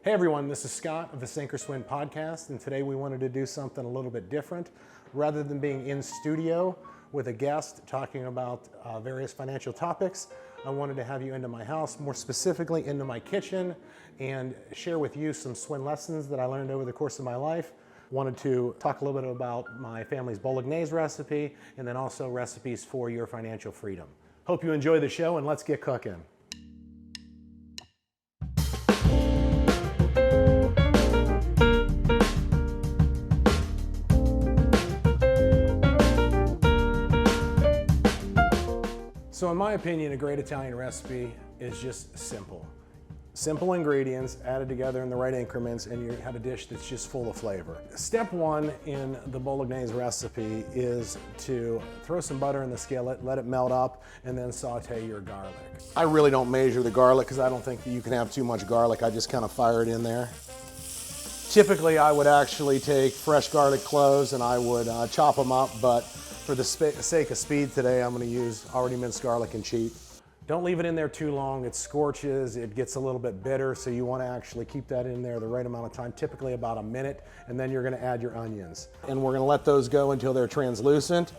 Hey everyone, this is Scott of the Sink or Swin podcast, and today we wanted to do something a little bit different. Rather than being in studio with a guest talking about various financial topics, I wanted to have you into my house, more specifically into my kitchen, and share with you some SWIN lessons that I learned over the course of my life. Wanted to talk a little bit about my family's Bolognese recipe, and then also recipes for your financial freedom. Hope you enjoy the show, and let's get cooking. So in my opinion, a great Italian recipe is just simple. Simple ingredients added together in the right increments, and you have a dish that's just full of flavor. Step one in the Bolognese recipe is to throw some butter in the skillet, let it melt up, and then saute your garlic. I really don't measure the garlic because I don't think that you can have too much garlic. I just kind of fire it in there. Typically, I would actually take fresh garlic cloves and I would chop them up, but for the sake of speed today, I'm going to use already minced garlic and cheap. Don't leave it in there too long. It scorches, it gets a little bit bitter, so you want to actually keep that in there the right amount of time, typically about a minute, and then you're going to add your onions. And we're going to let those go until they're translucent.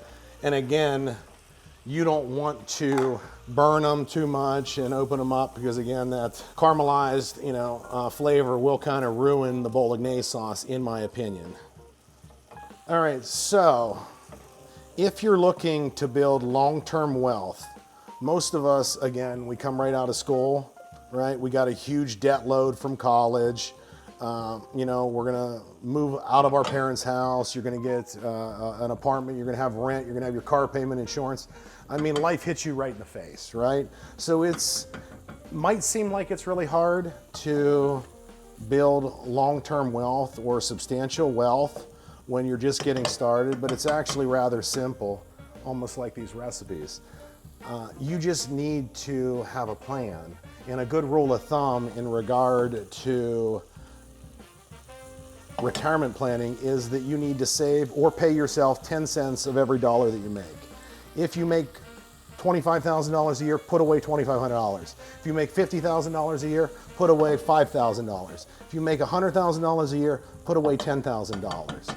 And again, you don't want to burn them too much and open them up because again, that caramelized flavor will kind of ruin the Bolognese sauce, in my opinion. All right, so if you're looking to build long-term wealth, most of us, again, we come right out of school, right? We got a huge debt load from college. We're gonna move out of our parents' house. You're gonna get an apartment, you're gonna have rent, you're gonna have your car payment, insurance. I mean, life hits you right in the face, right? So might seem like it's really hard to build long-term wealth or substantial wealth when you're just getting started, but it's actually rather simple, almost like these recipes. You just need to have a plan. And a good rule of thumb in regard to retirement planning is that you need to save or pay yourself 10 cents of every dollar that you make. If you make $25,000 a year, put away $2,500. If you make $50,000 a year, put away $5,000. If you make $100,000 a year, put away $10,000.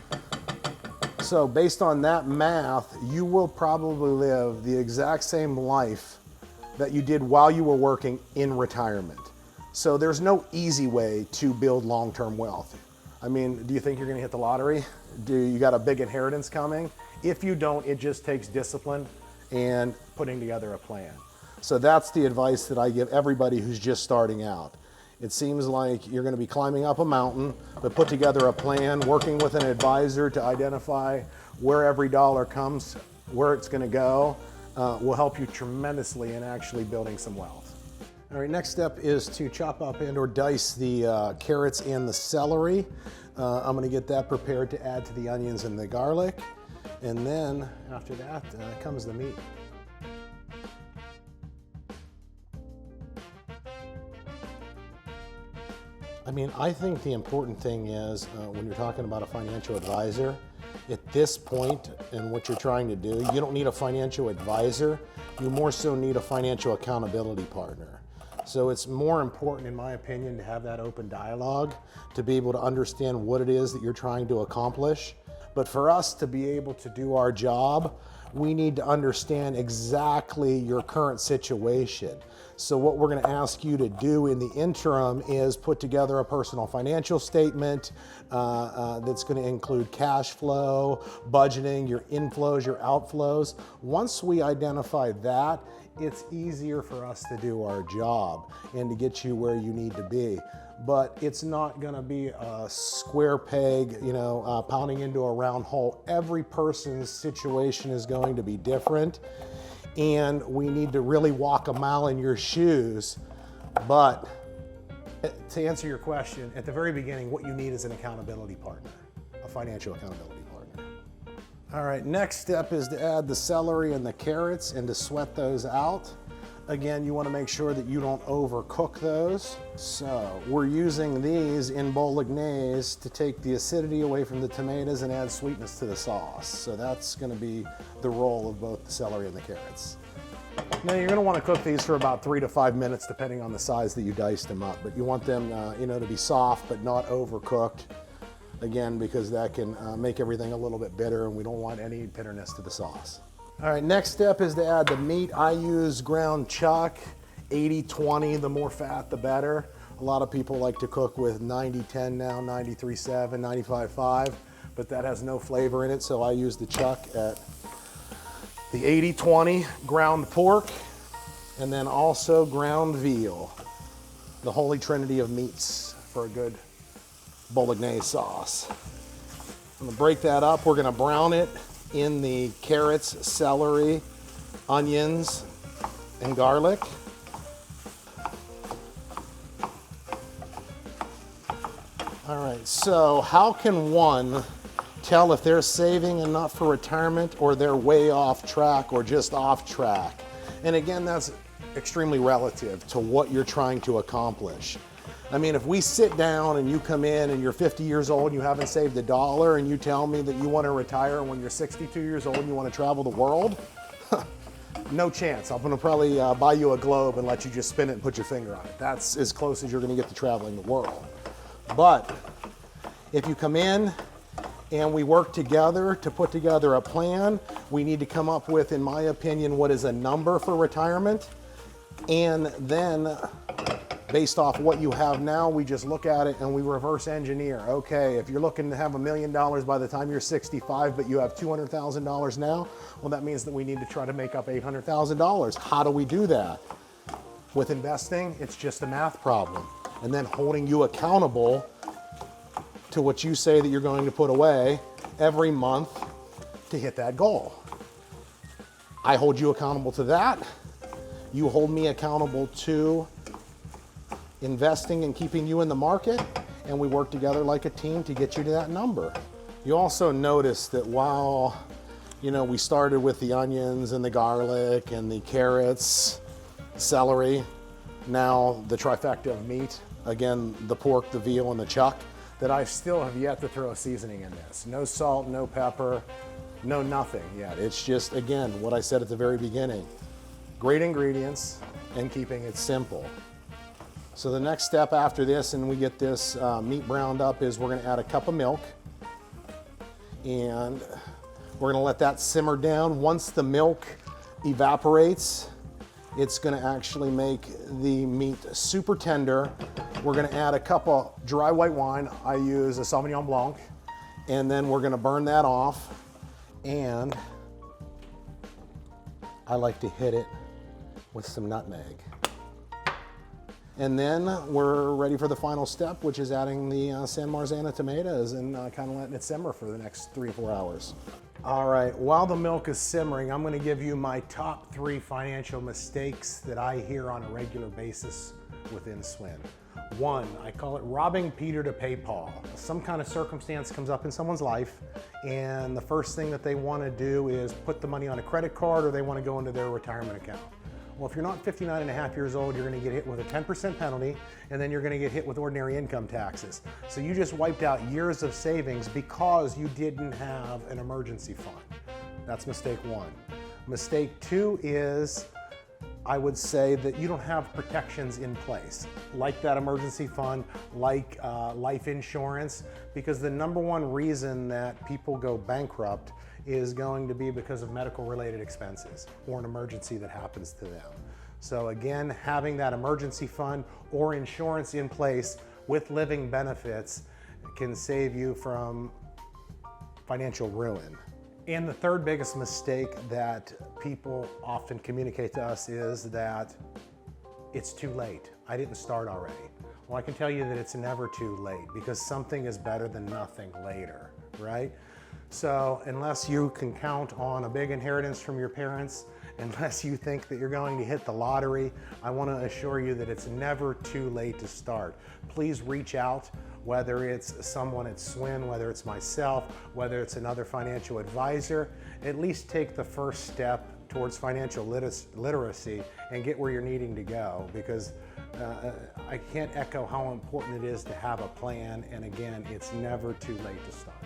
So based on that math, you will probably live the exact same life that you did while you were working in retirement. So there's no easy way to build long-term wealth. I mean, do you think you're gonna hit the lottery? Do you got a big inheritance coming? If you don't, it just takes discipline and putting together a plan. So that's the advice that I give everybody who's just starting out. It seems like you're going to be climbing up a mountain, but put together a plan, working with an advisor to identify where every dollar comes, where it's going to go, will help you tremendously in actually building some wealth. All right, next step is to chop up and or dice the carrots and the celery. I'm going to get that prepared to add to the onions and the garlic. And then after that comes the meat. I mean, I think the important thing is when you're talking about a financial advisor, at this point in what you're trying to do, you don't need a financial advisor, you more so need a financial accountability partner. So it's more important, in my opinion, to have that open dialogue, to be able to understand what it is that you're trying to accomplish. But for us to be able to do our job, we need to understand exactly your current situation. So what we're going to ask you to do in the interim is put together a personal financial statement that's going to include cash flow, budgeting, your inflows, your outflows. Once we identify that, it's easier for us to do our job and to get you where you need to be. But it's not going to be a square peg, pounding into a round hole. Every person's situation is going to be different, and we need to really walk a mile in your shoes. But to answer your question, at the very beginning, what you need is an accountability partner, a financial accountability partner. All right, next step is to add the celery and the carrots and to sweat those out. Again, you want to make sure that you don't overcook those. So we're using these in Bolognese to take the acidity away from the tomatoes and add sweetness to the sauce. So that's going to be the role of both the celery and the carrots. Now you're going to want to cook these for about 3 to 5 minutes depending on the size that you diced them up, but you want them to be soft but not overcooked, again, because that can make everything a little bit bitter, and we don't want any bitterness to the sauce. All right, next step is to add the meat. I use ground chuck, 80-20, the more fat the better. A lot of people like to cook with 90-10 now, 93-7, 95-5, but that has no flavor in it, so I use the chuck at the 80-20 ground pork, and then also ground veal, the holy trinity of meats for a good Bolognese sauce. I'm gonna break that up. We're gonna brown it in the carrots, celery, onions, and garlic. All right, so how can one tell if they're saving enough for retirement or they're way off track or just off track? And again, that's extremely relative to what you're trying to accomplish. I mean, if we sit down and you come in and you're 50 years old and you haven't saved $1 and you tell me that you want to retire when you're 62 years old and you want to travel the world, no chance. I'm going to probably buy you a globe and let you just spin it and put your finger on it. That's as close as you're going to get to traveling the world. But if you come in and we work together to put together a plan, we need to come up with, in my opinion, what is a number for retirement. And then based off what you have now, we just look at it and we reverse engineer. Okay, if you're looking to have $1 million by the time you're 65, but you have $200,000 now, well, that means that we need to try to make up $800,000. How do we do that? With investing, it's just a math problem. And then holding you accountable to what you say that you're going to put away every month to hit that goal. I hold you accountable to that. You hold me accountable to investing and keeping you in the market, and we work together like a team to get you to that number. You also notice that while, we started with the onions and the garlic and the carrots, celery, now the trifecta of meat, again, the pork, the veal, and the chuck, that I still have yet to throw a seasoning in this. No salt, no pepper, no nothing yet. It's just, again, what I said at the very beginning, great ingredients and keeping it simple. So the next step after this, and we get this meat browned up, is we're gonna add a cup of milk, and we're gonna let that simmer down. Once the milk evaporates, it's gonna actually make the meat super tender. We're gonna add a cup of dry white wine. I use a Sauvignon Blanc, and then we're gonna burn that off, and I like to hit it with some nutmeg. And then we're ready for the final step, which is adding the San Marzano tomatoes and kind of letting it simmer for the next 3 or 4 hours. All right, while the milk is simmering, I'm gonna give you my top 3 financial mistakes that I hear on a regular basis within SWIN. 1, I call it robbing Peter to pay Paul. Some kind of circumstance comes up in someone's life, and the first thing that they wanna do is put the money on a credit card, or they wanna go into their retirement account. Well, if you're not 59 and a half years old, you're gonna get hit with a 10% penalty, and then you're gonna get hit with ordinary income taxes. So you just wiped out years of savings because you didn't have an emergency fund. That's mistake 1. Mistake 2 is, I would say that you don't have protections in place, like that emergency fund, like life insurance, because the number 1 reason that people go bankrupt is going to be because of medical related expenses or an emergency that happens to them. So again, having that emergency fund or insurance in place with living benefits can save you from financial ruin. And the third biggest mistake that people often communicate to us is that it's too late. I didn't start already. Well, I can tell you that it's never too late, because something is better than nothing later, right? So unless you can count on a big inheritance from your parents, unless you think that you're going to hit the lottery, I want to assure you that it's never too late to start. Please reach out, whether it's someone at SWIN, whether it's myself, whether it's another financial advisor. At least take the first step towards financial literacy and get where you're needing to go, because I can't echo how important it is to have a plan, and again, it's never too late to start.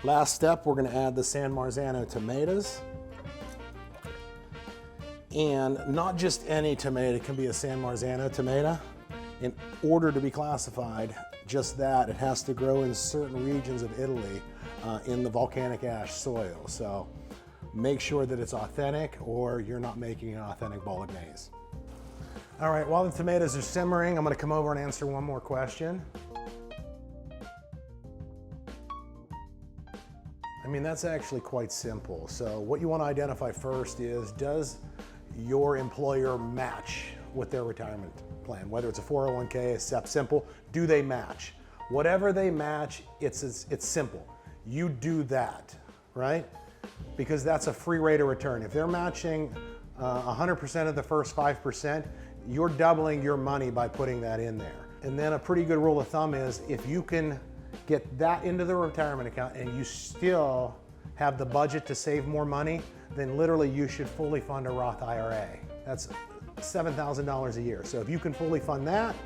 Last step, we're going to add the San Marzano tomatoes. And not just any tomato, it can be a San Marzano tomato. In order to be classified just that, it has to grow in certain regions of Italy in the volcanic ash soil. So make sure that it's authentic or you're not making an authentic Bolognese. All right, while the tomatoes are simmering, I'm gonna come over and answer one more question. I mean, that's actually quite simple. So what you want to identify first is, does your employer match with their retirement plan? Whether it's a 401k, a SEP simple, do they match? Whatever they match, it's simple. You do that, right? Because that's a free rate of return. If they're matching 100% of the first 5%, you're doubling your money by putting that in there. And then a pretty good rule of thumb is, if you can get that into the retirement account and you still have the budget to save more money, then literally you should fully fund a Roth IRA. That's $7,000 a year. So if you can fully fund that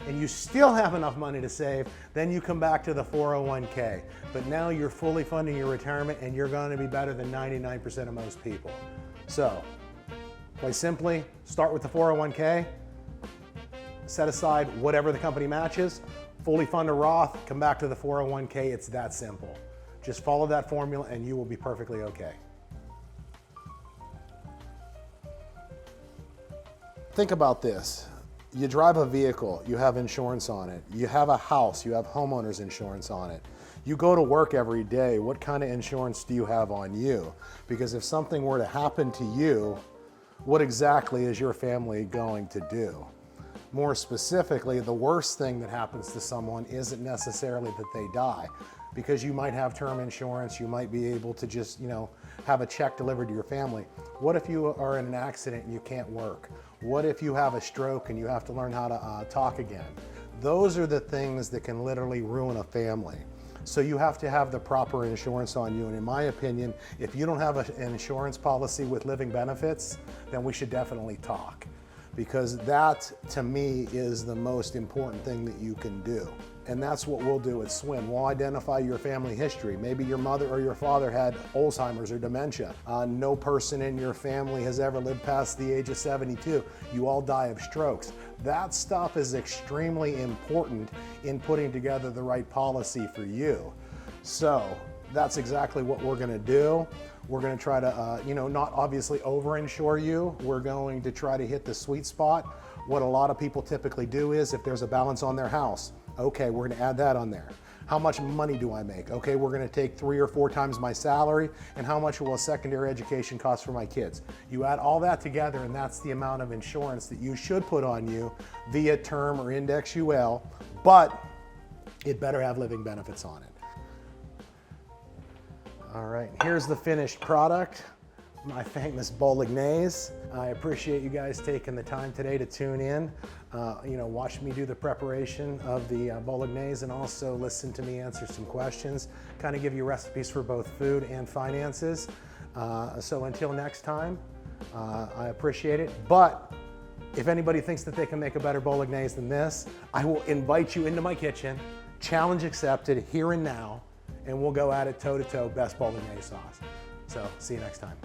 and you still have enough money to save, then you come back to the 401k. But now you're fully funding your retirement and you're going to be better than 99% of most people. So quite simply, start with the 401k, set aside whatever the company matches, fully fund a Roth, come back to the 401k. It's that simple. Just follow that formula and you will be perfectly okay. Think about this. You drive a vehicle, you have insurance on it. You have a house, you have homeowners insurance on it. You go to work every day, what kind of insurance do you have on you? Because if something were to happen to you, what exactly is your family going to do? More specifically, the worst thing that happens to someone isn't necessarily that they die, because you might have term insurance, you might be able to just, have a check delivered to your family. What if you are in an accident and you can't work? What if you have a stroke and you have to learn how to talk again? Those are the things that can literally ruin a family. So you have to have the proper insurance on you. And in my opinion, if you don't have an insurance policy with living benefits, then we should definitely talk. Because that, to me, is the most important thing that you can do. And that's what we'll do at SWIN. We'll identify your family history. Maybe your mother or your father had Alzheimer's or dementia. No person in your family has ever lived past the age of 72. You all die of strokes. That stuff is extremely important in putting together the right policy for you. So that's exactly what we're gonna do. We're going to try to, not obviously over-insure you. We're going to try to hit the sweet spot. What a lot of people typically do is, if there's a balance on their house, okay, we're going to add that on there. How much money do I make? Okay, we're going to take 3 or 4 times my salary, and how much will a secondary education cost for my kids? You add all that together, and that's the amount of insurance that you should put on you via term or index UL, but it better have living benefits on it. All right, here's the finished product, my famous Bolognese. I appreciate you guys taking the time today to tune in, watch me do the preparation of the Bolognese, and also listen to me answer some questions, kind of give you recipes for both food and finances. So until next time, I appreciate it. But if anybody thinks that they can make a better Bolognese than this, I will invite you into my kitchen, challenge accepted, here and now, and we'll go at it toe-to-toe, best Bolognese sauce. So see you next time.